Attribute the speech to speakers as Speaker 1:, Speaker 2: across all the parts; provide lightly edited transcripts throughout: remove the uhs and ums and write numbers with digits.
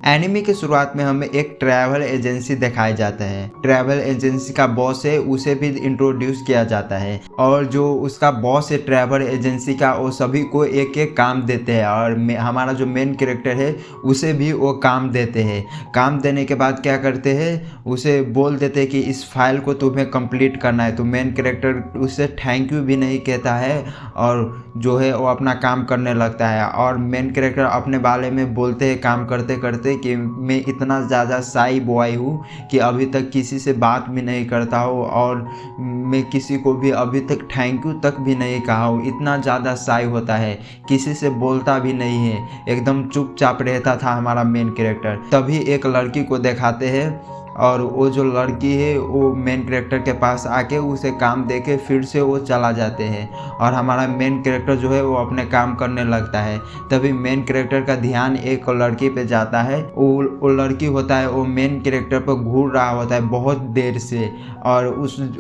Speaker 1: Enemy की शुरुआत में हमें एक ट्रैवल एजेंसी दिखाया जाता है। ट्रैवल एजेंसी का बॉस है, उसे भी इंट्रोड्यूस किया जाता है और जो उसका बॉस है ट्रैवल एजेंसी का, वो सभी को एक एक काम देते हैं और हमारा जो मेन कैरेक्टर है उसे भी वो काम देते हैं। काम देने के बाद क्या करते हैं, उसे बोल देते हैं कि इस फाइल को तुम्हें कंप्लीट करना है। तो मेन कैरेक्टर उससे थैंक यू भी नहीं कहता है और जो है वो अपना काम करने लगता है। और मेन कैरेक्टर अपने बारे में बोलते हैं काम करते करते कि मैं इतना ज़्यादा शाई बॉय हूँ कि अभी तक किसी से बात भी नहीं करता हूँ और मैं किसी को भी अभी तक थैंक यू तक भी नहीं कहा हूँ। इतना ज़्यादा शाई होता है, किसी से बोलता भी नहीं है, एकदम चुपचाप रहता था हमारा मेन कैरेक्टर। तभी एक लड़की को दिखाते हैं और वो जो लड़की है वो मेन कैरेक्टर के पास आके उसे काम देके फिर से वो चला जाते हैं और हमारा मेन कैरेक्टर जो है वो अपने काम करने लगता है। तभी मेन कैरेक्टर का ध्यान एक लड़की पे जाता है। वो लड़की होता है वो मेन कैरेक्टर पर घूर रहा होता है बहुत देर से और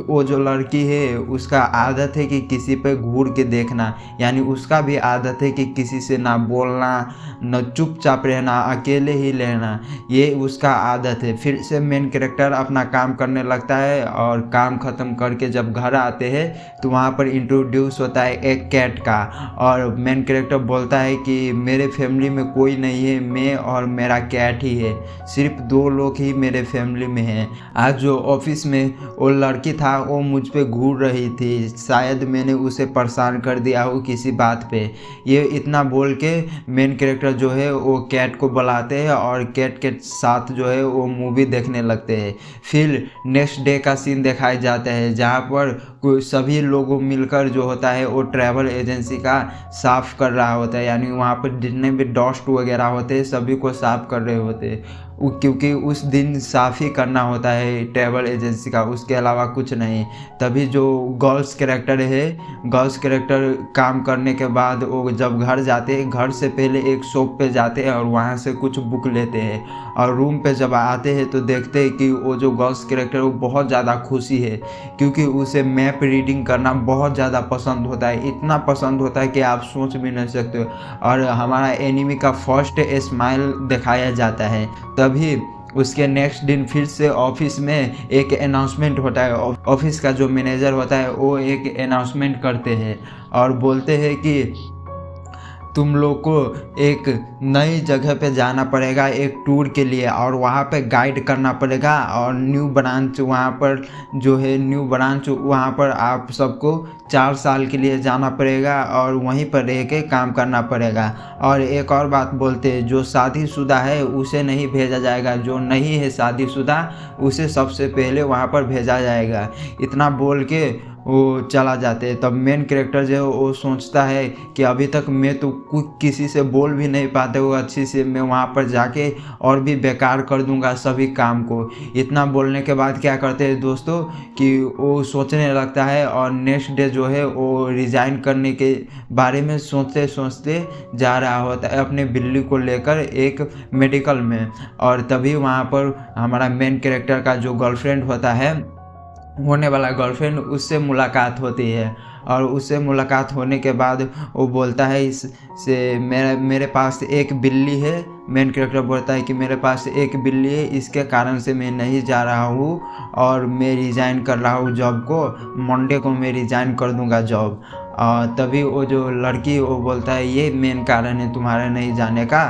Speaker 1: वो जो लड़की है उसका आदत है कि किसी पे घूर के देखना, यानी उसका भी आदत है कि किसी से ना बोलना, न चुपचाप रहना, अकेले ही रहना, ये उसका आदत है। फिर से मेन कैरेक्टर अपना काम करने लगता है और काम ख़त्म करके जब घर आते हैं तो वहाँ पर इंट्रोड्यूस होता है एक कैट का और मेन कैरेक्टर बोलता है कि मेरे फैमिली में कोई नहीं है, मैं और मेरा कैट ही है, सिर्फ 2 लोग ही मेरे फैमिली में हैं। आज जो ऑफिस में वो लड़की था वो मुझ पे घूर रही थी, शायद मैंने उसे परेशान कर दिया हो किसी बात पे। ये इतना बोल के मेन कैरेक्टर जो है वो कैट को बुलाते हैं और कैट के साथ जो है वो मूवी देखने लगते हैं। फिर नेक्स्ट डे का सीन दिखाया जाता है जहाँ पर सभी लोगों मिलकर जो होता है वो ट्रैवल एजेंसी का साफ़ कर रहा होता है, यानी वहाँ पर जितने भी डस्ट वगैरह होते हैं सभी को साफ़ कर रहे होते हैं क्योंकि उस दिन साफ़ ही करना होता है ट्रैवल एजेंसी का, उसके अलावा कुछ नहीं। तभी जो गर्ल्स कैरेक्टर है, गर्ल्स कैरेक्टर काम करने के बाद वो जब घर जाते हैं, घर से पहले एक शॉप पे जाते हैं और वहाँ से कुछ बुक लेते हैं और रूम पे जब आते हैं तो देखते हैं कि वो जो गर्ल्स कैरेक्टर वो बहुत ज़्यादा खुशी है क्योंकि उसे मैप रीडिंग करना बहुत ज़्यादा पसंद होता है। इतना पसंद होता है कि आप सोच भी नहीं सकते हो और हमारा एनिमी का फर्स्ट स्माइल दिखाया जाता है। तभी उसके नेक्स्ट दिन फिर से ऑफिस में एक अनाउंसमेंट होता है। ऑफिस का जो मैनेजर होता है वो एक अनाउंसमेंट करते हैं और बोलते हैं कि तुम लोग को एक नई जगह पे जाना पड़ेगा एक टूर के लिए और वहाँ पे गाइड करना पड़ेगा और न्यू ब्रांच वहाँ पर जो है न्यू ब्रांच वहाँ पर आप सबको 4 साल के लिए जाना पड़ेगा और वहीं पर रह के काम करना पड़ेगा। और एक और बात बोलते हैं, जो शादीशुदा है उसे नहीं भेजा जाएगा, जो नहीं है शादीशुदा उसे सबसे पहले वहाँ पर भेजा जाएगा। इतना बोल के वो चला जाते हैं। तब मेन कैरेक्टर जो है वो सोचता है कि अभी तक मैं तो किसी से बोल भी नहीं पाते हो अच्छी से, मैं वहाँ पर जाके और भी बेकार कर दूंगा सभी काम को। इतना बोलने के बाद क्या करते हैं दोस्तों कि वो सोचने लगता है और नेक्स्ट डे जो है वो रिज़ाइन करने के बारे में सोचते सोचते जा रहा होता है अपने बिल्ली को लेकर एक मेडिकल में। और तभी वहाँ पर हमारा मेन कैरेक्टर का जो गर्लफ्रेंड होता है, होने वाला गर्लफ्रेंड, उससे मुलाकात होती है और उससे मुलाकात होने के बाद वो बोलता है इससे मेरे पास एक बिल्ली है। मेन कैरेक्टर बोलता है कि मेरे पास एक बिल्ली है, इसके कारण से मैं नहीं जा रहा हूँ और मैं रिज़ाइन कर रहा हूँ जॉब को, मंडे को मैं रिज़ाइन कर दूँगा जॉब। तभी वो जो लड़की वो बोलता है ये मेन कारण है तुम्हारे नहीं जाने का।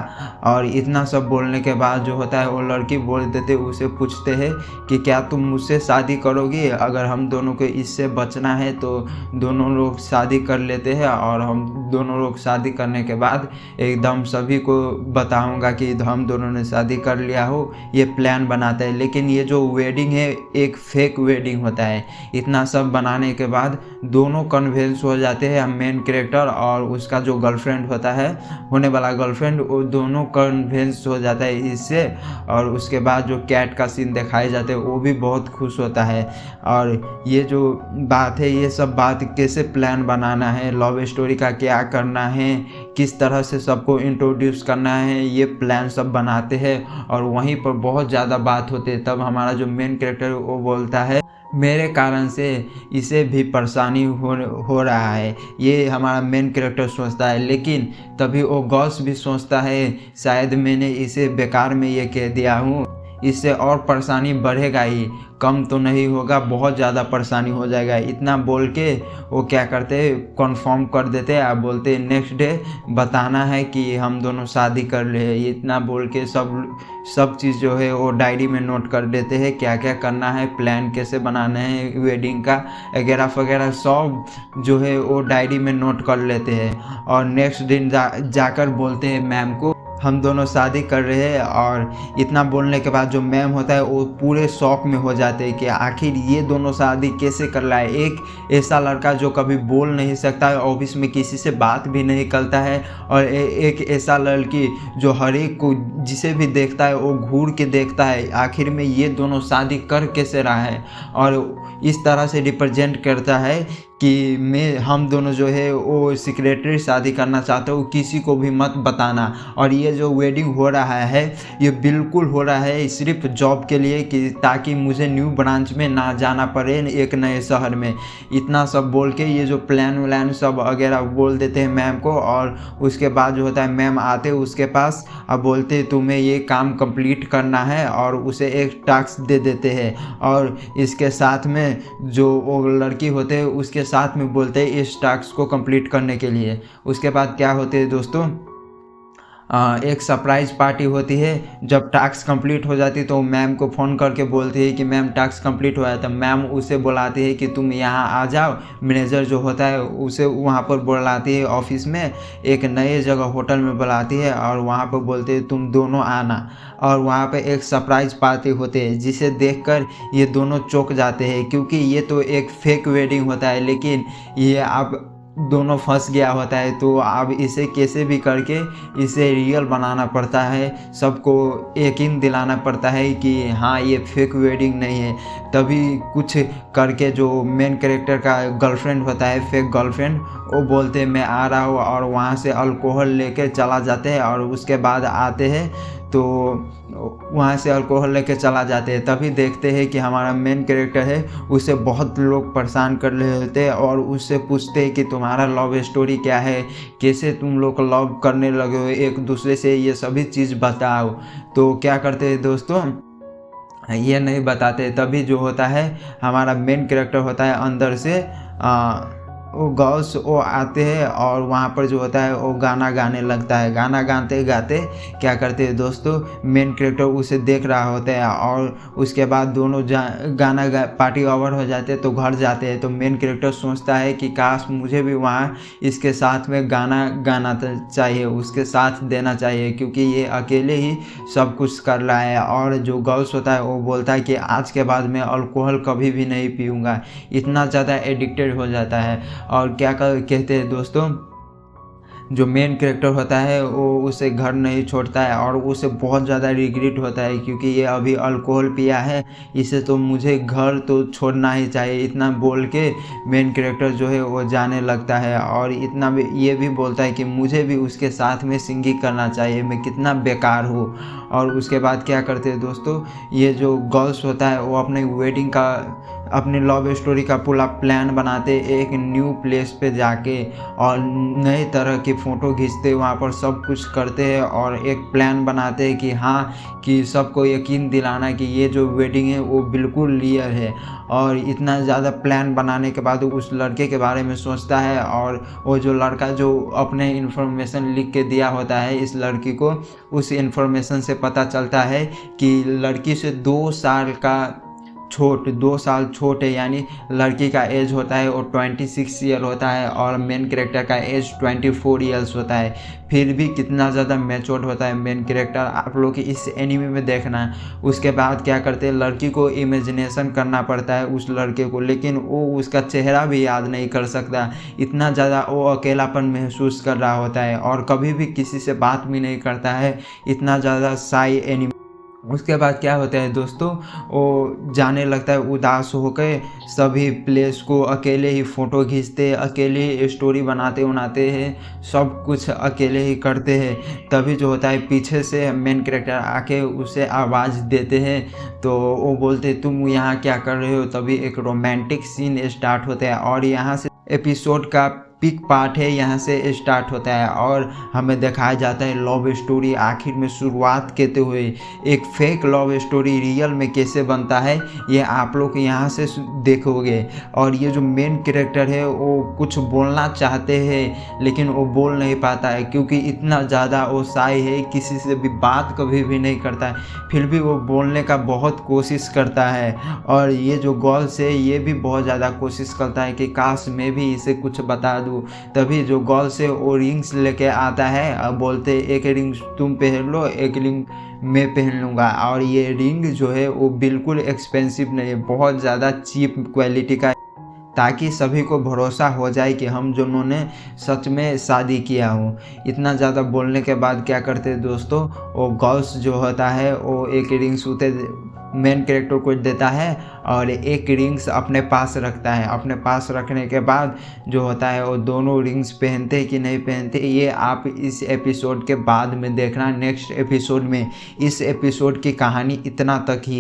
Speaker 1: और इतना सब बोलने के बाद जो होता है वो लड़की बोल देते, उसे पूछते हैं कि क्या तुम मुझसे शादी करोगी? अगर हम दोनों को इससे बचना है तो दोनों लोग शादी कर लेते हैं और हम दोनों लोग शादी करने के बाद एकदम सभी को बताऊंगा कि हम दोनों ने शादी कर लिया हो, ये प्लान बनाते हैं। लेकिन ये जो वेडिंग है एक फेक वेडिंग होता है। इतना सब बनाने के बाद दोनों कन्विंस हो जाते हैं, मेन कैरेक्टर और उसका जो गर्लफ्रेंड होता है, होने वाला गर्लफ्रेंड, वो दोनों कन्विंस हो जाता है इससे। और उसके बाद जो कैट का सीन दिखाए जाते हैं वो भी बहुत खुश होता है। और ये जो बात है, ये सब बात कैसे प्लान बनाना है, लव स्टोरी का क्या करना है, किस तरह से सबको इंट्रोड्यूस करना है ये प्लान सब बनाते हैं। और वहीं पर बहुत ज़्यादा बात होती है। तब हमारा जो मेन कैरेक्टर वो बोलता है मेरे कारण से इसे भी परेशानी हो रहा है, ये हमारा मेन कैरेक्टर सोचता है। लेकिन तभी वो गॉस भी सोचता है शायद मैंने इसे बेकार में ये कह दिया हूँ, इससे और परेशानी बढ़ेगा ही, कम तो नहीं होगा, बहुत ज़्यादा परेशानी हो जाएगा। इतना बोल के वो क्या करते हैं कन्फर्म कर देते हैं। आप बोलते हैं नेक्स्ट डे बताना है कि हम दोनों शादी कर रहे हैं। इतना बोल के सब चीज़ जो है वो डायरी में नोट कर देते हैं, क्या क्या करना है, प्लान कैसे बनाना है वेडिंग का वगैरह वगैरह सब जो है वो डायरी में नोट कर लेते हैं। और नेक्स्ट दिन जाकर बोलते हैं मैम को हम दोनों शादी कर रहे हैं। और इतना बोलने के बाद जो मैम होता है वो पूरे शौक में हो जाते हैं कि आखिर ये दोनों शादी कैसे कर रहा है। एक ऐसा लड़का जो कभी बोल नहीं सकता है, ऑफिस में किसी से बात भी नहीं करता है, और एक ऐसा लड़की जो हर एक को जिसे भी देखता है वो घूर के देखता है, आखिर में ये दोनों शादी कर कैसे रहा है। और इस तरह से रिप्रेजेंट करता है कि हम दोनों जो है वो सेक्रेटरी शादी करना चाहते हो, किसी को भी मत बताना। और ये जो वेडिंग हो रहा है ये बिल्कुल हो रहा है सिर्फ जॉब के लिए कि ताकि मुझे न्यू ब्रांच में ना जाना पड़े एक नए शहर में। इतना सब बोल के ये जो प्लान व्लान सब वगैरह बोल देते हैं मैम को। और उसके बाद जो होता है मैम आते उसके पास अब बोलते तुम्हें ये काम कंप्लीट करना है, और उसे एक टास्क दे देते हैं। और इसके साथ में जो वो लड़की होते हैं उसके साथ में बोलते हैं इस टास्क को कंप्लीट करने के लिए। उसके बाद क्या होते हैं दोस्तों, एक सरप्राइज़ पार्टी होती है। जब टास्क कंप्लीट हो जाती है तो मैम को फ़ोन करके बोलती है कि मैम टास्क कंप्लीट हुआ है। तब मैम उसे बुलाती है कि तुम यहाँ आ जाओ। मैनेजर जो होता है उसे वहाँ पर बुलाती है ऑफिस में, एक नए जगह होटल में बुलाती है और वहाँ पर बोलते है तुम दोनों आना। और वहाँ पे एक सरप्राइज़ पार्टी होती है जिसे देखकर ये दोनों चौंक जाते हैं, क्योंकि ये तो एक फेक वेडिंग होता है लेकिन ये अब दोनों फंस गया होता है। तो अब इसे कैसे भी करके इसे रियल बनाना पड़ता है, सबको यकीन दिलाना पड़ता है कि हाँ ये फेक वेडिंग नहीं है। तभी कुछ करके जो मेन कैरेक्टर का गर्लफ्रेंड होता है, फेक गर्लफ्रेंड, वो बोलते हैं मैं आ रहा हूँ, और वहाँ से अल्कोहल लेकर चला जाते हैं। और उसके बाद आते हैं तो वहाँ से अल्कोहल लेके चला जाते हैं। तभी देखते हैं कि हमारा मेन कैरेक्टर है उसे बहुत लोग परेशान कर रहे होते हैं और उससे पूछते हैं कि तुम्हारा लव स्टोरी क्या है, कैसे तुम लोग लव करने लगे हो एक दूसरे से, ये सभी चीज़ बताओ। तो क्या करते हैं दोस्तों, ये नहीं बताते। तभी जो होता है हमारा मेन कैरेक्टर होता है अंदर से वो गर्ल्स वो आते हैं और वहाँ पर जो होता है वो गाना गाने लगता है। गाना गाते गाते क्या करते हैं दोस्तों, मेन कैरेक्टर उसे देख रहा होता है। और उसके बाद दोनों पार्टी ओवर हो जाते हैं तो घर जाते हैं। तो मेन कैरेक्टर सोचता है कि काश मुझे भी वहाँ इसके साथ में गाना गाना चाहिए, उसके साथ देना चाहिए, क्योंकि ये अकेले ही सब कुछ कर रहा है। और जो गर्ल्स होता है वो बोलता है कि आज के बाद मैं अल्कोहल कभी भी नहीं पीऊँगा, इतना ज़्यादा एडिक्टेड हो जाता है। और क्या कहते हैं दोस्तों, जो मेन कैरेक्टर होता है वो उसे घर नहीं छोड़ता है और उसे बहुत ज़्यादा रिग्रेट होता है, क्योंकि ये अभी अल्कोहल पिया है, इसे तो मुझे घर तो छोड़ना ही चाहिए। इतना बोल के मेन कैरेक्टर जो है वो जाने लगता है। और इतना भी ये भी बोलता है कि मुझे भी उसके साथ में सिंगिंग करना चाहिए, मैं कितना बेकार हूँ। और उसके बाद क्या करते हैं दोस्तों, ये जो गर्ल्स होता है वो अपने वेडिंग का, अपनी लव स्टोरी का पूरा प्लान बनाते एक न्यू प्लेस पे जाके, और नए तरह की फ़ोटो खींचते, वहाँ पर सब कुछ करते हैं और एक प्लान बनाते हैं कि हाँ, कि सबको यकीन दिलाना कि ये जो वेडिंग है वो बिल्कुल रियल है। और इतना ज़्यादा प्लान बनाने के बाद उस लड़के के बारे में सोचता है, और वो जो लड़का जो अपने इन्फॉर्मेशन लिख के दिया होता है इस लड़की को, उस इन्फॉर्मेशन से पता चलता है कि लड़की से 2 साल छोट है, यानी लड़की का एज होता है वो 26 ईयर होता है और मेन कैरेक्टर का एज 24 ईयर्स होता है। फिर भी कितना ज़्यादा मैच्योर्ड होता है मेन कैरेक्टर, आप लोग इस एनीमे में देखना। उसके बाद क्या करते हैं, लड़की को इमेजिनेशन करना पड़ता है उस लड़के को, लेकिन वो उसका चेहरा भी याद नहीं कर सकता, इतना ज़्यादा वो अकेलापन महसूस कर रहा होता है और कभी भी किसी से बात भी नहीं करता है, इतना ज़्यादा शाई एनीमे। उसके बाद क्या होता है दोस्तों, वो जाने लगता है उदास होकर, सभी प्लेस को अकेले ही फ़ोटो खींचते, अकेले ही स्टोरी बनाते हैं, सब कुछ अकेले ही करते हैं। तभी जो होता है पीछे से मेन कैरेक्टर आके उसे आवाज़ देते हैं, तो वो बोलते तुम यहाँ क्या कर रहे हो? तभी एक रोमांटिक सीन स्टार्ट होता है और यहाँ से एपिसोड का पीक पार्ट है, यहाँ से स्टार्ट होता है और हमें दिखाया जाता है लव स्टोरी आखिर में शुरुआत करते हुए एक फेक लव स्टोरी रियल में कैसे बनता है, ये आप लोग यहाँ से देखोगे। और ये जो मेन कैरेक्टर है वो कुछ बोलना चाहते हैं लेकिन वो बोल नहीं पाता है, क्योंकि इतना ज़्यादा वो शाय है, किसी से भी बात कभी भी नहीं करता है, फिर भी वो बोलने का बहुत कोशिश करता है। और ये जो गर्ल्स है ये भी बहुत ज़्यादा कोशिश करता है कि काश मैं भी इसे कुछ बता दूँ। तभी जो गर्ल्स है वो रिंग्स लेके आता है और बोलते एक रिंग तुम पहन लो, एक रिंग मैं पहन लूँगा। और ये रिंग जो है वो बिल्कुल एक्सपेंसिव नहीं है, बहुत ज़्यादा चीप क्वालिटी का, ताकि सभी को भरोसा हो जाए कि हम दोनों ने सच में शादी किया हो। इतना ज़्यादा बोलने के बाद क्या करते हैं दोस्तों, वो गर्ल्स जो होता है वो एक रिंग्स उसे मेन कैरेक्टर को देता है और एक रिंग्स अपने पास रखता है। अपने पास रखने के बाद जो होता है वो दोनों रिंग्स पहनते हैं कि नहीं पहनते, ये आप इस एपिसोड के बाद में देखना नेक्स्ट एपिसोड में। इस एपिसोड की कहानी इतना तक ही।